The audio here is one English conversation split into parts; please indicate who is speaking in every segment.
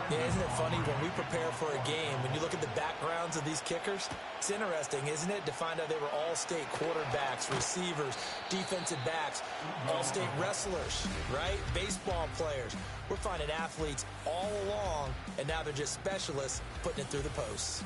Speaker 1: Yeah, isn't it funny when we prepare for a game, when you look at the backgrounds of these kickers, it's interesting, isn't it, to find out they were all-state quarterbacks, receivers, defensive backs, all-state wrestlers, right? Baseball players. We're finding athletes all along, and now they're just specialists putting it through the posts.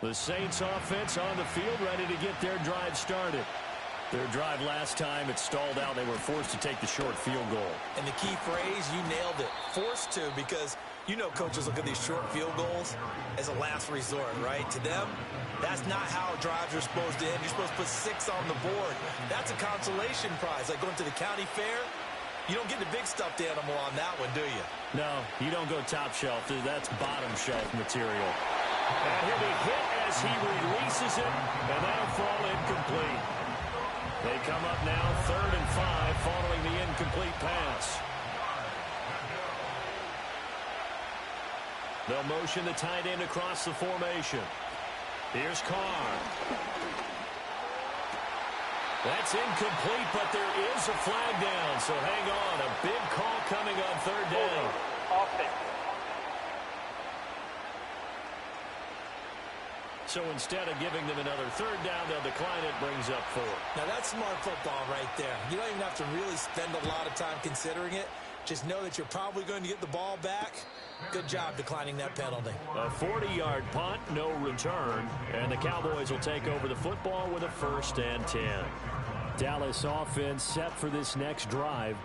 Speaker 2: The Saints offense on the field, ready to get their drive started. Their drive last time, it stalled out. They were forced to take the short field goal.
Speaker 1: And the key phrase, you nailed it, forced to, because you know coaches look at these short field goals as a last resort, right? To them, that's not how drives are supposed to end. You're supposed to put 6 on the board. That's a consolation prize, like going to the county fair. You don't get the big stuffed animal on that one, do you?
Speaker 2: No, you don't go top shelf. That's bottom shelf material. And he'll be hit as he releases it, and that'll fall incomplete. They come up now 3rd and 5 following the incomplete pass. They'll motion the tight end across the formation. Here's Carr. That's incomplete, but there is a flag down, so hang on. A big call coming on 3rd down.
Speaker 3: Offense.
Speaker 2: So instead of giving them another 3rd down, they'll decline it, brings up 4.
Speaker 1: Now that's smart football right there. You don't even have to really spend a lot of time considering it. Just know that you're probably going to get the ball back. Good job declining that penalty.
Speaker 2: A 40-yard punt, no return, and the Cowboys will take over the football with a 1st and 10. Dallas offense set for this next drive.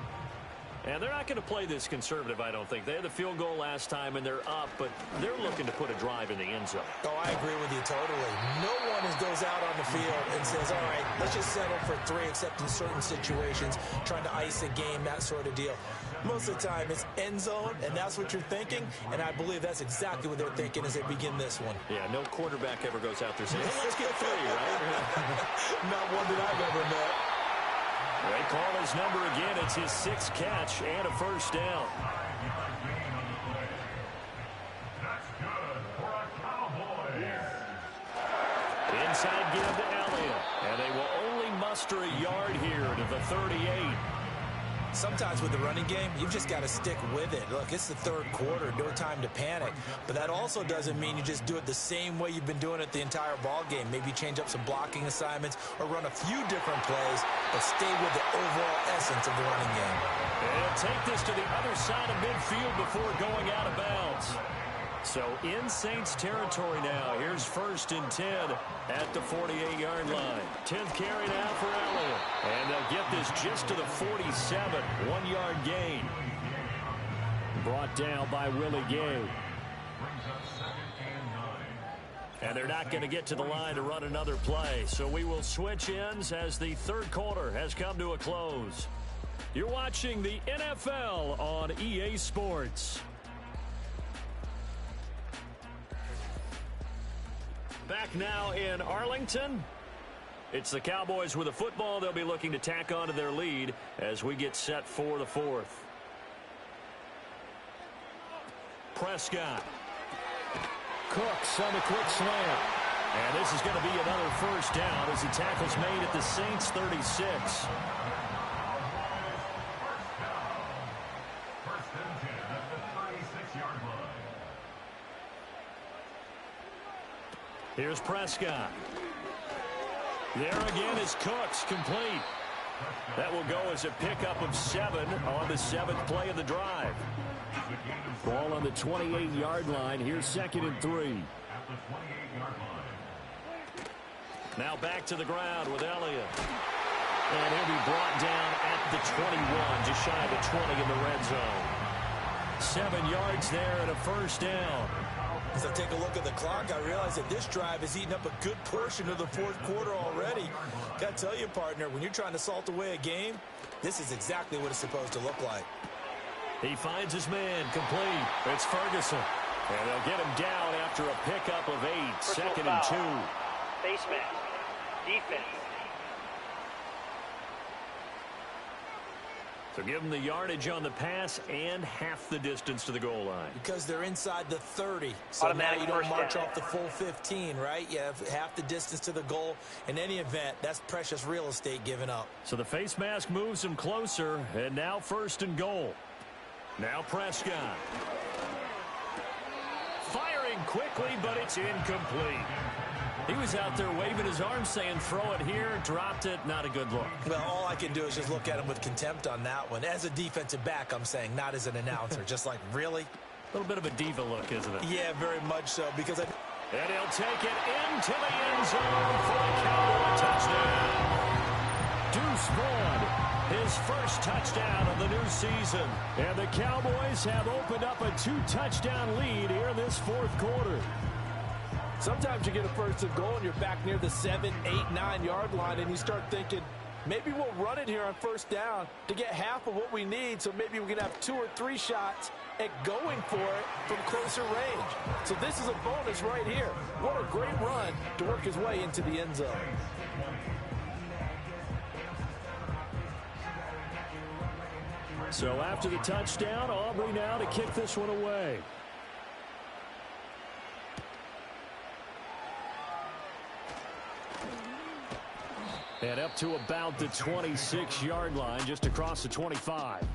Speaker 2: And they're not going to play this conservative, I don't think. They had the field goal last time, and they're up, but they're looking to put a drive in the end zone.
Speaker 1: Oh, I agree with you totally. No one goes out on the field and says, all right, let's just settle for 3, except in certain situations, trying to ice a game, that sort of deal. Most of the time, it's end zone, and that's what you're thinking, and I believe that's exactly what they're thinking as they begin this one.
Speaker 2: Yeah, no quarterback ever goes out there saying, hey, let's get 3, right?
Speaker 1: Not one that I've ever met.
Speaker 2: They call his number again. It's his 6th catch and a 1st down. Inside give to Elliott. And they will only muster a yard here to the 38.
Speaker 1: Sometimes with the running game, you've just got to stick with it. Look, it's the 3rd quarter, no time to panic. But that also doesn't mean you just do it the same way you've been doing it the entire ball game. Maybe change up some blocking assignments or run a few different plays, but stay with the overall essence of the running game.
Speaker 2: And take this to the other side of midfield before going out of bounds. So in Saints territory now. Here's 1st and 10 at the 48-yard line. 10th carry now for Elliott. And they'll get this just to the 47. 1-yard gain. Brought down by Willie Gay. And they're not going to get to the line to run another play. So we will switch ends as the 3rd quarter has come to a close. You're watching the NFL on EA Sports. Back now in Arlington. It's the Cowboys with a football. They'll be looking to tack on to their lead as we get set for the 4th. Prescott. Cooks on the quick slant. And this is going to be another 1st down as the tackle's made at the Saints 36. Here's Prescott. There again is Cooks, complete. That will go as a pickup of 7 on the 7th play of the drive. Ball on the 28-yard line. Here's 2nd and 3. Now back to the ground with Elliott. And he'll be brought down at the 21, just shy of the 20 in the red zone. 7 yards there and a 1st down.
Speaker 1: As I take a look at the clock, I realize that this drive has eaten up a good portion of the 4th quarter already. Got to tell you, partner, when you're trying to salt away a game, this is exactly what it's supposed to look like.
Speaker 2: He finds his man, complete. It's Ferguson. And they'll get him down after a pickup of 8. 2nd and 2.
Speaker 3: Face mask. Defense.
Speaker 2: So give them the yardage on the pass and half the distance to the goal line.
Speaker 1: Because they're inside the 30. So now you don't march off the full 15, right? You have half the distance to the goal. In any event, that's precious real estate given up.
Speaker 2: So the face mask moves them closer, and now first and goal. Now Prescott. Firing quickly, but it's incomplete. He was out there waving his arms saying, throw it here, dropped it, not a good look.
Speaker 1: Well, all I can do is just look at him with contempt on that one. As a defensive back, I'm saying, not as an announcer. Just like, really?
Speaker 2: A little bit of a diva look, isn't it?
Speaker 1: Yeah, very much so. Because
Speaker 2: And he'll take it into the end zone for the Cowboy touchdown. Deuce Vaughn, his first touchdown of the new season. And the Cowboys have opened up a 2-touchdown lead here in this fourth quarter.
Speaker 3: Sometimes you get a first and goal and you're back near the 7, 8, 9-yard line and you start thinking, maybe we'll run it here on first down to get half of what we need, so maybe we can have 2 or 3 shots at going for it from closer range. So this is a bonus right here. What a great run to work his way into the end zone.
Speaker 2: So after the touchdown, Aubrey now to kick this one away. And up to about the 26-yard line, just across the 25.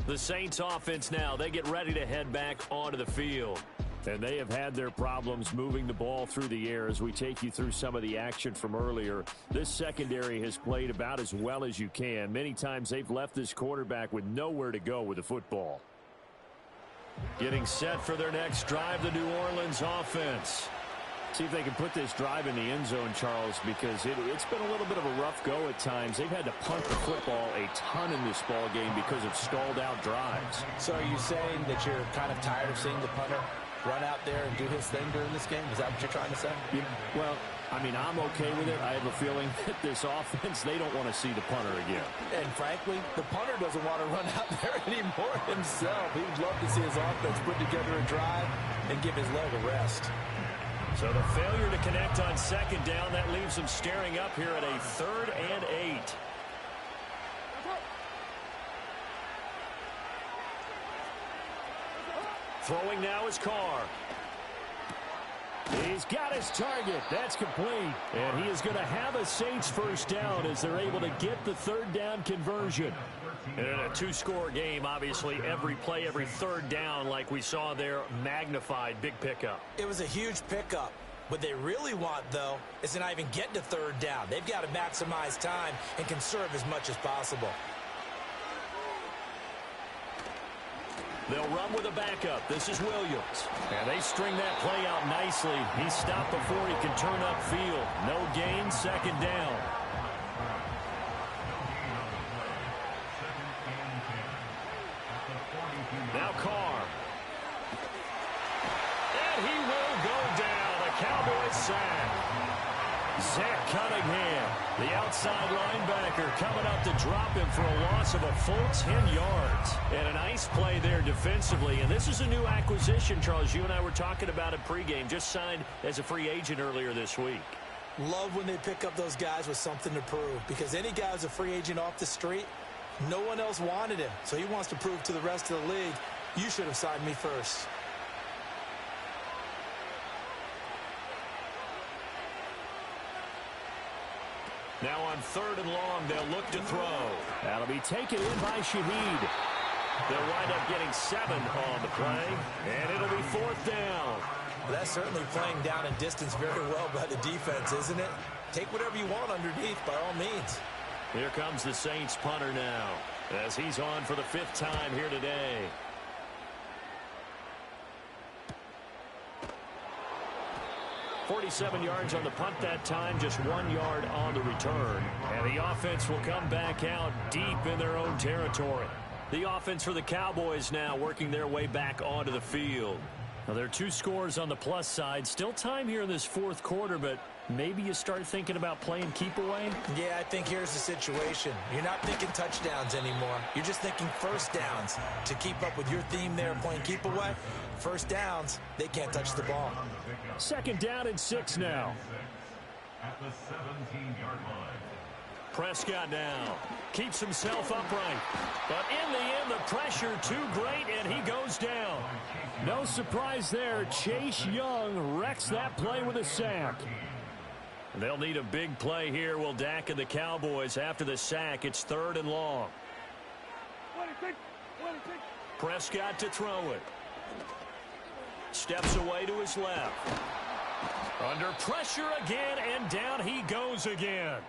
Speaker 2: The Saints offense now, they get ready to head back onto the field. And they have had their problems moving the ball through the air as we take you through some of the action from earlier. This secondary has played about as well as you can. Many times they've left this quarterback with nowhere to go with the football. Getting set for their next drive, the New Orleans offense. See if they can put this drive in the end zone, Charles, because it's been a little bit of a rough go at times. They've had to punt the football a ton in this ball game because of stalled-out drives.
Speaker 3: So are you saying that you're kind of tired of seeing the punter run out there and do his thing during this game? Is that what you're trying to say?
Speaker 2: Yeah, well, I mean, I'm okay with it. I have a feeling that this offense, they don't want to see the punter again.
Speaker 3: And frankly, the punter doesn't want to run out there anymore himself. He would love to see his offense put together a drive and give his leg a rest.
Speaker 2: So the failure to connect on second down, that leaves them staring up here at a 3rd and 8. Throwing now is Carr. He's got his target. That's complete. And he is going to have a Saints first down as they're able to get the 3rd down conversion. And in a 2-score game, obviously, every play, every 3rd down, like we saw there, magnified, big pickup.
Speaker 1: it was a huge pickup. What they really want, though, is to not even get to 3rd down. They've got to maximize time and conserve as much as possible.
Speaker 2: They'll run with a backup. This is Williams. And they string that play out nicely. He stopped before he can turn upfield. No gain, 2nd down. Now Carr. And he will go down. A Cowboys sack. Zach Cunningham, the outside linebacker, coming up to drop him for a loss of a full 10 yards. And a nice play there defensively. And this is a new acquisition, Charles. You and I were talking about it pregame. Just signed as a free agent earlier this week.
Speaker 1: Love when they pick up those guys with something to prove, because any guy who's a free agent off the street, no one else wanted him. So he wants to prove to the rest of the league, you should have signed me first.
Speaker 2: Now on 3rd and long, they'll look to throw. That'll be taken in by Shaheed. They'll wind up getting 7 on the play, and it'll be 4th down.
Speaker 1: Well, that's certainly playing down and distance very well by the defense, isn't it? Take whatever you want underneath, by all means.
Speaker 2: Here comes the Saints punter now, as he's on for the 5th time here today. .47 yards on the punt that time, just 1 yard on the return. And the offense will come back out deep in their own territory. The offense for the Cowboys now working their way back onto the field. Now, there are 2 scores on the plus side. Still time here in this 4th quarter, but maybe you start thinking about playing keep away?
Speaker 1: Yeah, I think here's the situation. You're not thinking touchdowns anymore. You're just thinking first downs. To keep up with your theme there, playing keep away, first downs, they can't touch the ball.
Speaker 2: 2nd down and 6 now.
Speaker 4: At the 17-yard line.
Speaker 2: Prescott now keeps himself upright. But in the end, the pressure too great, and he goes down.
Speaker 4: No surprise there. Chase Young wrecks that play with a sack.
Speaker 2: They'll need a big play here. Will Dak and the Cowboys after the sack. It's 3rd and long. Prescott to throw it. Steps away to his left. Under pressure again, and down he goes again.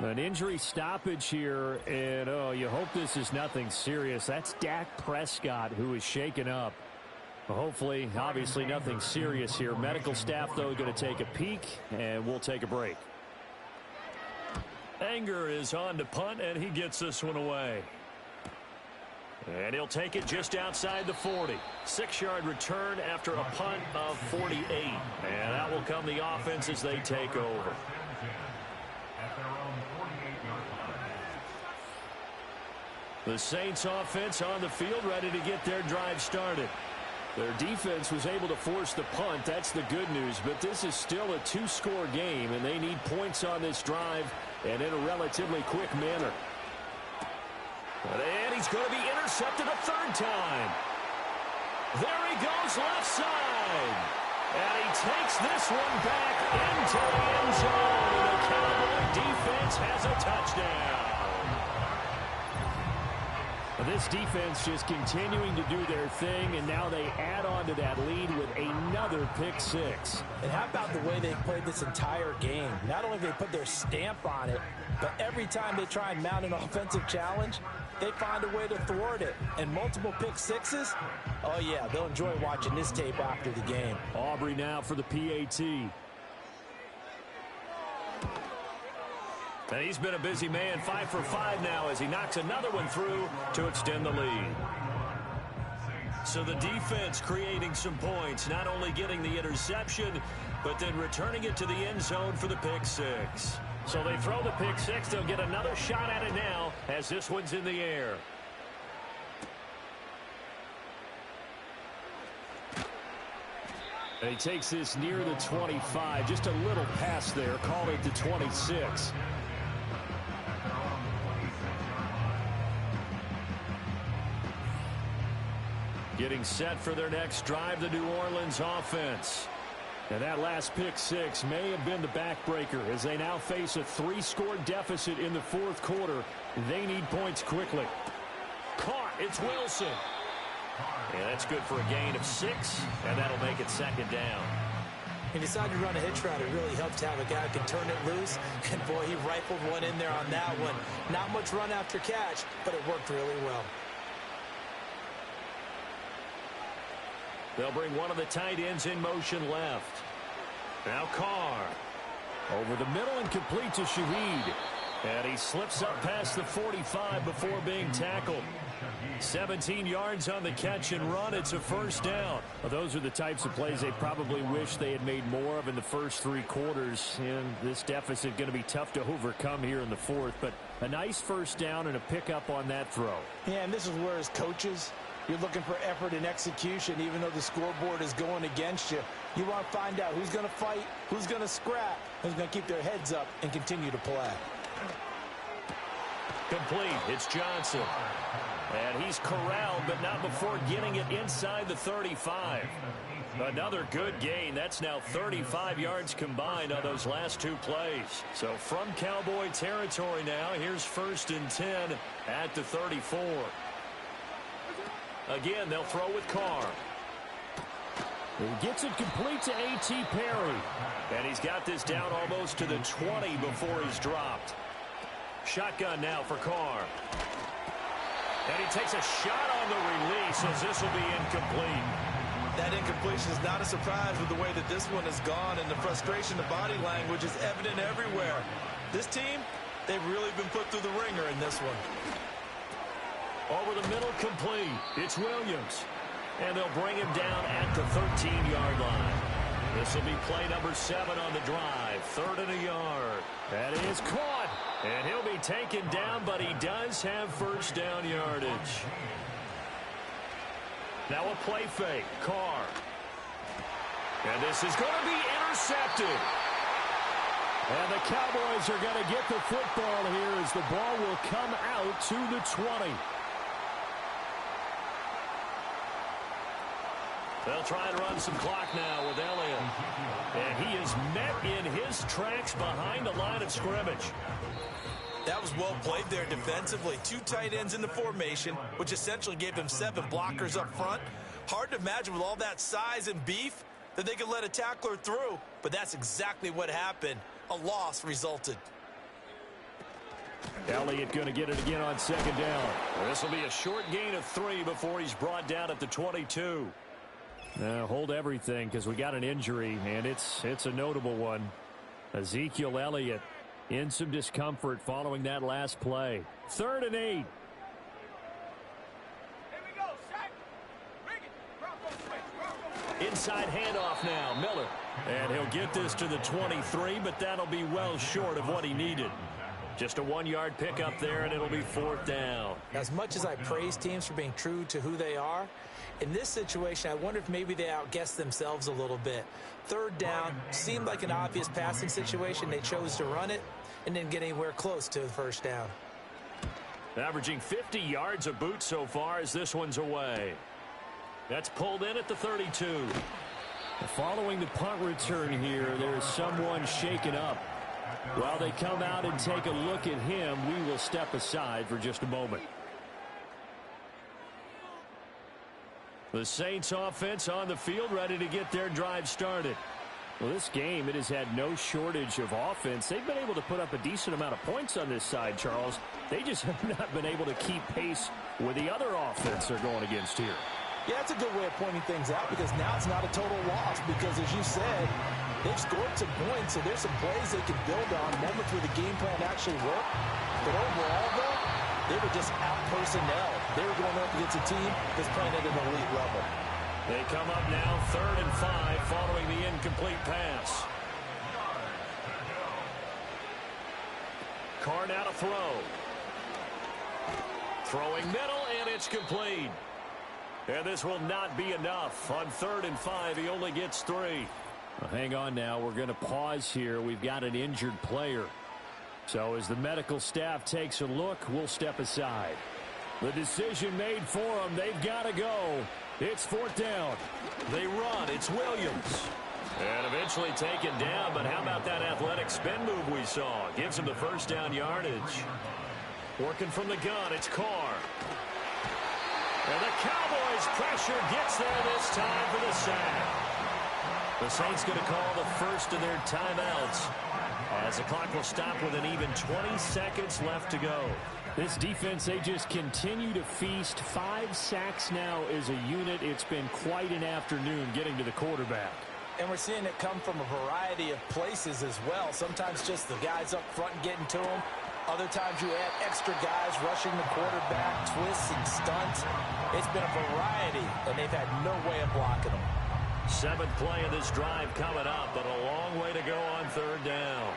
Speaker 4: An injury stoppage here, and you hope this is nothing serious. That's Dak Prescott who is shaken up. Hopefully, obviously nothing serious here. Medical staff, though, going to take a peek, and we'll take a break.
Speaker 2: Anger is on to punt, and he gets this one away. And he'll take it just outside the 40. 6-yard return after a punt of 48. And that will come the offense as they take over. The Saints offense on the field, ready to get their drive started.
Speaker 4: Their defense was able to force the punt. That's the good news. But this is still a 2-score game, and they need points on this drive and in a relatively quick manner.
Speaker 2: And he's going to be intercepted a 3rd time. There he goes left side. And he takes this one back into the end zone. And the Cowboy defense has a touchdown.
Speaker 4: This defense just continuing to do their thing, and now they add on to that lead with another pick 6.
Speaker 1: And how about the way they played this entire game? Not only did they put their stamp on it, but every time they try and mount an offensive challenge, they find a way to thwart it. And multiple pick 6s, oh yeah, they'll enjoy watching this tape after the game.
Speaker 4: Aubrey now for the PAT.
Speaker 2: And he's been a busy man, 5 for 5 now as he knocks another one through to extend the lead. So the defense creating some points, not only getting the interception, but then returning it to the end zone for the pick 6. So they throw the pick 6. They'll get another shot at it now as this one's in the air.
Speaker 4: And he takes this near the 25. Just a little pass there. Call it the 26.
Speaker 2: Getting set for their next drive, the New Orleans offense.
Speaker 4: And that last pick 6 may have been the backbreaker as they now face a 3-score deficit in the 4th quarter. They need points quickly.
Speaker 2: Caught. It's Wilson. Yeah, that's good for a gain of 6, and that'll make it 2nd down.
Speaker 1: He decided to run a hitch route. It really helped to have a guy who can turn it loose. And, boy, he rifled one in there on that one. Not much run after catch, but it worked really well.
Speaker 2: They'll bring one of the tight ends in motion left. Now Carr.
Speaker 4: Over the middle and complete to Shaheed.
Speaker 2: And he slips up past the 45 before being tackled. 17 yards on the catch and run. It's a 1st down.
Speaker 4: Well, those are the types of plays they probably wish they had made more of in the first 3 quarters. And this deficit going to be tough to overcome here in the 4th. But a nice 1st down and a pickup on that throw.
Speaker 1: Yeah, and this is where as coaches, you're looking for effort and execution, even though the scoreboard is going against you. You want to find out who's going to fight, who's going to scrap, who's going to keep their heads up and continue to play.
Speaker 2: Complete. It's Johnson. And he's corralled, but not before getting it inside the 35. Another good gain. That's now 35 yards combined on those last 2 plays. So from Cowboy territory now, here's 1st and 10 at the 34. Again, they'll throw with Carr.
Speaker 4: He gets it complete to A.T. Perry.
Speaker 2: And he's got this down almost to the 20 before he's dropped. Shotgun now for Carr. And he takes a shot on the release as this will be incomplete.
Speaker 3: That incompletion is not a surprise with the way that this one has gone, and the frustration, the body language is evident everywhere. This team, they've really been put through the ringer in this one.
Speaker 2: Over the middle, complete. It's Williams. And they'll bring him down at the 13-yard line. This will be play number 7 on the drive. 3rd and a yard.
Speaker 4: That is caught.
Speaker 2: And he'll be taken down, but he does have 1st down yardage. Now a play fake. Carr. And this is going to be intercepted.
Speaker 4: And the Cowboys are going to get the football here as the ball will come out to the 20.
Speaker 2: They'll try and run some clock now with Elliott. And he is met in his tracks behind the line of scrimmage.
Speaker 1: That was well played there defensively. 2 tight ends in the formation, which essentially gave them 7 blockers up front. Hard to imagine with all that size and beef that they could let a tackler through, but that's exactly what happened. A loss resulted.
Speaker 4: Elliott going to get it again on second down.
Speaker 2: This will be a short gain of 3 before he's brought down at the 22.
Speaker 4: Hold everything because we got an injury, and it's a notable one. Ezekiel Elliott in some discomfort following that last play. 3rd and 8.
Speaker 2: Inside handoff now, Miller. And he'll get this to the 23, but that'll be well short of what he needed. Just a 1-yard pickup there, and it'll be 4th down.
Speaker 1: As much as I praise teams for being true to who they are, in this situation, I wonder if maybe they outguessed themselves a little bit. 3rd down seemed like an obvious passing situation. They chose to run it and didn't get anywhere close to the 1st down.
Speaker 2: Averaging 50 yards a boot so far as this one's away. That's pulled in at the 32.
Speaker 4: Following the punt return here, there is someone shaken up. While they come out and take a look at him, we will step aside for just a moment.
Speaker 2: The Saints offense on the field, ready to get their drive started.
Speaker 4: Well, this game, it has had no shortage of offense. They've been able to put up a decent amount of points on this side, Charles. They just have not been able to keep pace with the other offense they're going against here.
Speaker 3: Yeah, that's a good way of pointing things out because now it's not a total loss because, as you said, they've scored some points, so there's some plays they can build on, moments where the game plan actually worked. But overall, though, they were just out-personnel. They were going up against a team that's playing at an elite level.
Speaker 2: They come up now 3rd and 5 following the incomplete pass. Carr now to throw. Throwing middle, and it's complete. And this will not be enough. On 3rd and 5, he only gets 3.
Speaker 4: Well, hang on now. We're going to pause here. We've got an injured player. So as the medical staff takes a look, we'll step aside. The decision made for them. They've got to go. It's 4th down.
Speaker 2: They run. It's Williams. And eventually taken down, but how about that athletic spin move we saw? Gives him the 1st down yardage. Working from the gun, it's Carr. And the Cowboys' pressure gets there this time for the sack. The Saints going to call the first of their timeouts as the clock will stop with an even 20 seconds left to go.
Speaker 4: This defense, they just continue to feast. 5 sacks now as a unit. It's been quite an afternoon getting to the quarterback.
Speaker 1: And we're seeing it come from a variety of places as well. Sometimes just the guys up front getting to them. Other times you add extra guys rushing the quarterback, twists and stunts. It's been a variety, and they've had no way of blocking them.
Speaker 2: 7th play of this drive coming up, but a long way to go on 3rd down.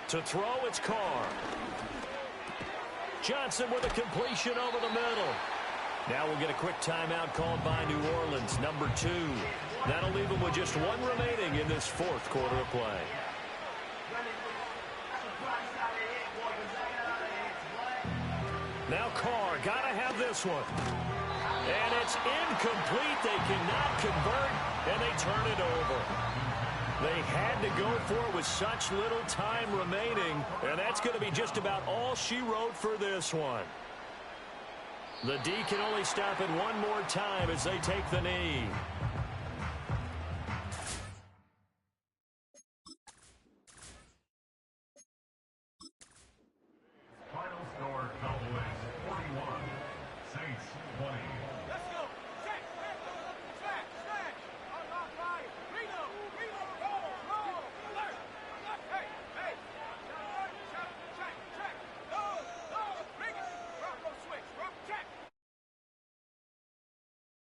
Speaker 2: To throw, it's Carr. Johnson with a completion over the middle. Now we'll get a quick timeout called by New Orleans, number 2. That'll leave them with just 1 remaining in this 4th quarter of play. Now Carr, gotta have this one. And it's incomplete. They cannot convert, and they turn it over. They had to go for it with such little time remaining, and that's going to be just about all she wrote for this one. The D can only stop it one more time as they take the knee.